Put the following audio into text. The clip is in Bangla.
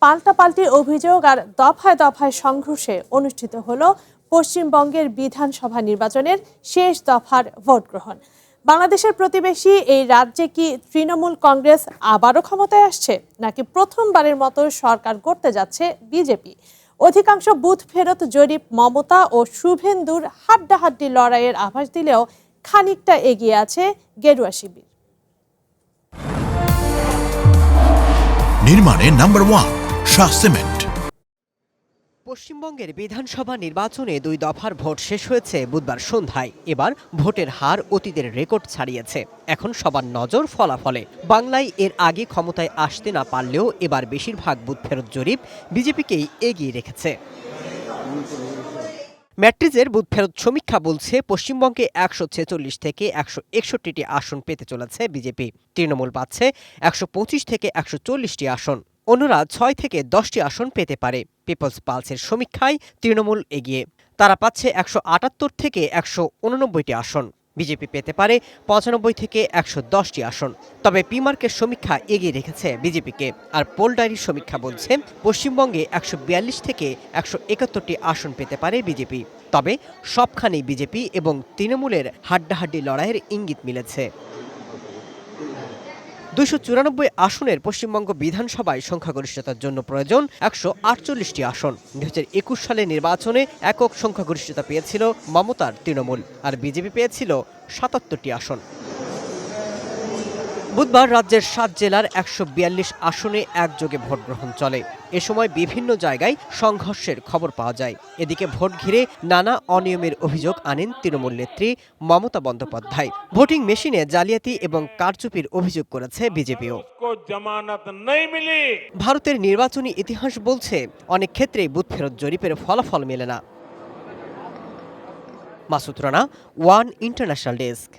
পাল্টাপাল্টি অভিযোগ আর দফায় দফায় সংঘর্ষে অনুষ্ঠিত হলো পশ্চিমবঙ্গের বিধানসভা নির্বাচনের শেষ দফার ভোট গ্রহণ। বাংলাদেশের প্রতিবেশী এই রাজ্যে কি তৃণমূল কংগ্রেস আবারও ক্ষমতায় আসছে, নাকি প্রথমবারের মতো সরকার গড়তে যাচ্ছে বিজেপি? অধিকাংশ বুথ ফেরত জরিপ মমতা ও শুভেন্দুর হাড্ডাহাড্ডি লড়াইয়ের আভাস দিলেও খানিকটা এগিয়ে আছে গেরুয়া শিবির। নির্মাণে নাম্বার 1 শাহ সিমেন্ট। পশ্চিমবঙ্গের বিধানসভা নির্বাচনে 2 দফার ভোট শেষ হয়েছে বুধবার সন্ধ্যায়। এবার ভোটের হার অতীতের রেকর্ড ছাড়িয়েছে। এখন সবার নজর ফলাফলে। বাংলায় এর আগে ক্ষমতায় আসতে না পারলেও এবার বেশিরভাগ বুথ ফেরত জরিপ বিজেপিকেই এগিয়ে রেখেছে। ম্যাট্রিজের বুথ ফেরত সমীক্ষা বলছে পশ্চিমবঙ্গে 146 থেকে 161টি আসন পেতে চলেছে বিজেপি। তৃণমূল পাচ্ছে 125 থেকে 140টি আসন। অন্যরা 6 থেকে 10টি আসন পেতে পারে। পিপলস পালসের সমীক্ষায় তৃণমূল এগিয়ে, তারা পাচ্ছে 178 থেকে 189টি আসন। বিজেপি পেতে পারে 95 থেকে 110টি আসন। তবে পিমার্কের সমীক্ষা এগিয়ে রেখেছে বিজেপিকে। আর পোল ডায়েরির সমীক্ষা বলছে পশ্চিমবঙ্গে 142 থেকে 171টি আসন পেতে পারে বিজেপি। তবে সবখানেই বিজেপি এবং তৃণমূলের হাড্ডাহাড্ডি লড়াইয়ের ইঙ্গিত মিলেছে। 294 আসনের পশ্চিমবঙ্গ বিধানসভায় সংখ্যাগরিষ্ঠতার জন্য প্রয়োজন 148টি আসন। 2021 সালের নির্বাচনে একক সংখ্যাগরিষ্ঠতা পেয়েছিল মমতার তৃণমূল, আর বিজেপি পেয়েছিল 77টি আসন। বুধবার রাজ্যের 7 জেলার 142 আসনে একযোগে ভোট গ্রহণ চলে। এ সময় বিভিন্ন জায়গায় সংঘর্ষের খবর পাওয়া যায়। এদিকে ভোট ঘিরে নানা অনিয়মের অভিযোগ আনেন তৃণমূল নেত্রী মমতা বন্দ্যোপাধ্যায়। ভোটিং মেশিনে জালিয়াতি এবং কারচুপির অভিযোগ করেছে বিজেপিও। ভারতের নির্বাচনী ইতিহাস বলছে অনেক ক্ষেত্রেই বুথ ফেরত জরিপের ফলাফল মেলে না। Masud Rana, one international desk.